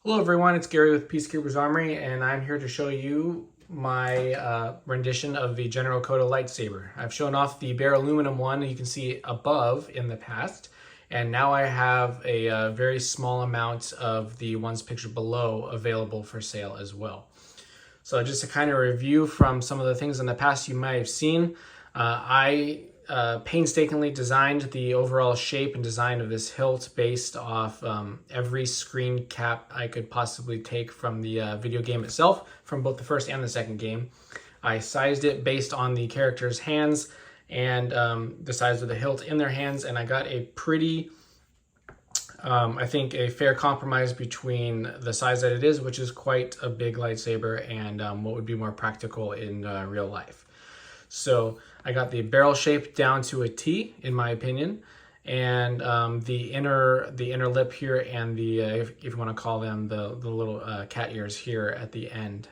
Hello everyone, it's Gary with Peacekeeper's Armory, and I'm here to show you my rendition of the General Kota lightsaber. I've shown off the bare aluminum one you can see above in the past, and now I have a very small amount of the ones pictured below available for sale as well. So just to kind of review from some of the things in the past you might have seen, I painstakingly designed the overall shape and design of this hilt based off every screen cap I could possibly take from the video game itself, from both the first and the second game. I sized it based on the characters' hands and the size of the hilt in their hands, and I got a pretty I think a fair compromise between the size that it is, which is quite a big lightsaber, and what would be more practical in real life. So I got the barrel shape down to a T, in my opinion, and the inner lip here, and the if you want to call them the little cat ears here at the end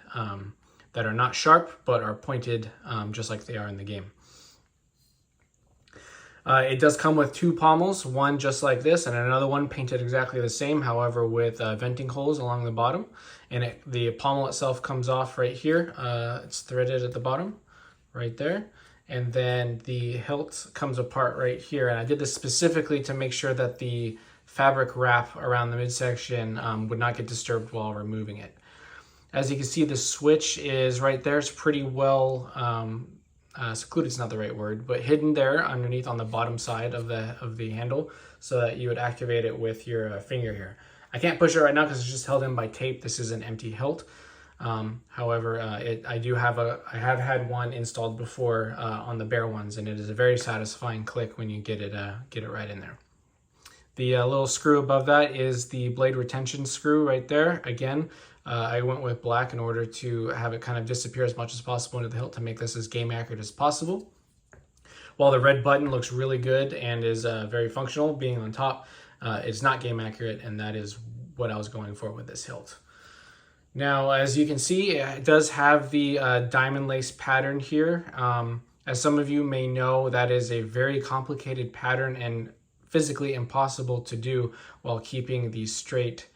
that are not sharp but are pointed just like they are in the game. It does come with two pommels, one just like this and another one painted exactly the same, however with venting holes along the bottom. And the pommel itself comes off right here. It's threaded at the bottom, right there. And then the hilt comes apart right here. And I did this specifically to make sure that the fabric wrap around the midsection would not get disturbed while removing it. As you can see, the switch is right there. It's pretty well secluded is not the right word, but hidden there underneath on the bottom side of the handle, so that you would activate it with your finger here. I can't push it right now because it's just held in by tape. This is an empty hilt. However, I have had one installed before on the bare ones, and it is a very satisfying click when you get it right in there. The little screw above that is the blade retention screw right there. Again, I went with black in order to have it kind of disappear as much as possible into the hilt to make this as game accurate as possible. While the red button looks really good and is very functional, being on top, it's not game accurate, and that is what I was going for with this hilt. Now, as you can see, it does have the diamond lace pattern here. As some of you may know, that is a very complicated pattern and physically impossible to do while keeping these straight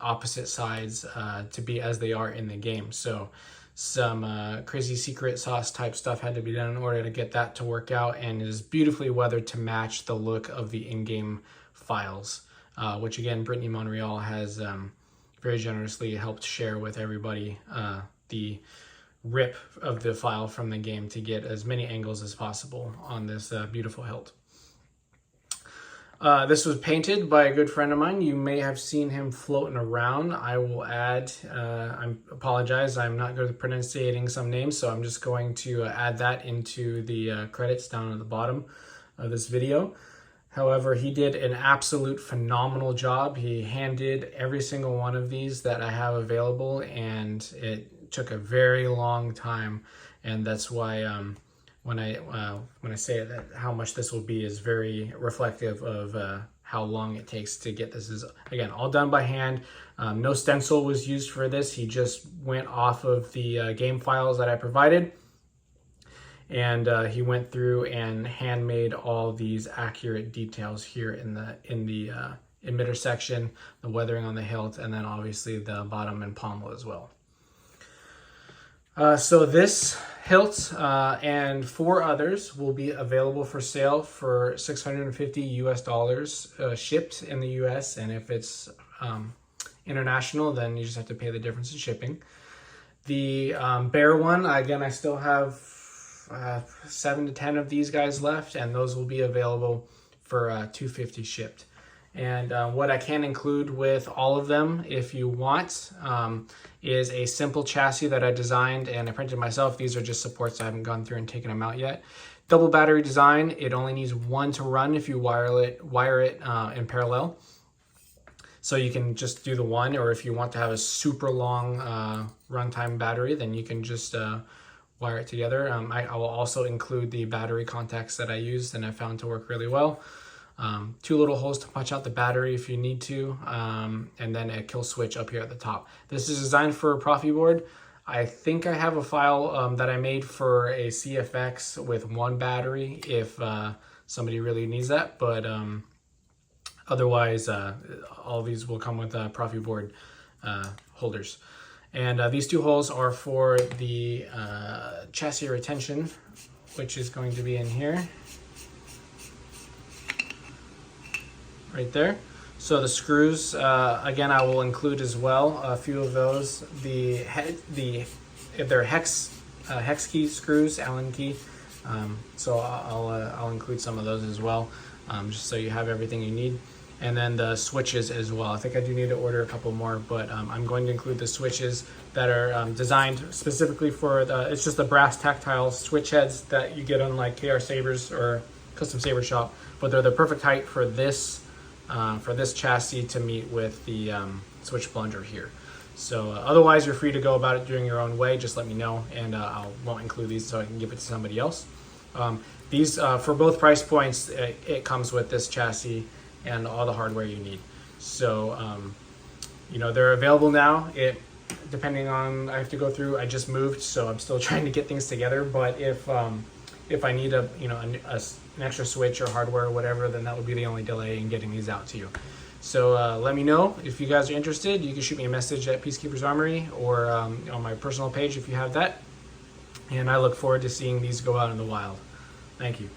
opposite sides to be as they are in the game. So some crazy secret sauce type stuff had to be done in order to get that to work out, and it is beautifully weathered to match the look of the in-game files, which again Brittany Monreal has very generously helped share with everybody the rip of the file from the game to get as many angles as possible on this beautiful hilt. This was painted by a good friend of mine. You may have seen him floating around. I will add, I apologize, I'm not good at pronunciating some names, so I'm just going to add that into the credits down at the bottom of this video. However, he did an absolute phenomenal job. He hand-did every single one of these that I have available, and it took a very long time, and that's why when I say that how much this will be is very reflective of how long it takes to get this. Is again all done by hand. No stencil was used for this. He just went off of the game files that I provided, and he went through and handmade all these accurate details here in the emitter section, the weathering on the hilt, and then obviously the bottom and pommel as well. So this hilt and 4 others will be available for sale for $650 US shipped in the US, and if it's international, then you just have to pay the difference in shipping. The bare one, again, I still have 7 to 10 of these guys left, and those will be available for $250 shipped. And what I can include with all of them, if you want, is a simple chassis that I designed and I printed myself. These are just supports. I haven't gone through and taken them out yet. Double battery design. It only needs one to run if you wire it in parallel. So you can just do the one, or if you want to have a super long runtime battery, then you can just wire it together. I will also include the battery contacts that I used and I found to work really well. 2 little holes to punch out the battery if you need to, and then a kill switch up here at the top. This is designed for a Profi board. I think I have a file that I made for a CFX with 1 battery if somebody really needs that, but Otherwise, all these will come with Profi board holders. And these two holes are for the chassis retention, which is going to be in here, right there. So the screws, again, I will include as well a few of those. If they're hex key screws, Allen key. So I'll include some of those as well, just so you have everything you need. And then the switches as well. I think I do need to order a couple more, but I'm going to include the switches that are designed specifically for it's just the brass tactile switch heads that you get on like KR Sabers or Custom Saber Shop, but they're the perfect height for this chassis to meet with the switch plunger here. So otherwise, you're free to go about it doing your own way. Just let me know, and I won't include these so I can give it to somebody else. These for both price points, it comes with this chassis and all the hardware you need. So they're available now. Depending on, I have to go through, I just moved, so I'm still trying to get things together. But if I need an extra switch or hardware or whatever, then that would be the only delay in getting these out to you. So let me know if you guys are interested. You can shoot me a message at Peacekeeper's Armory or on my personal page if you have that. And I look forward to seeing these go out in the wild. Thank you.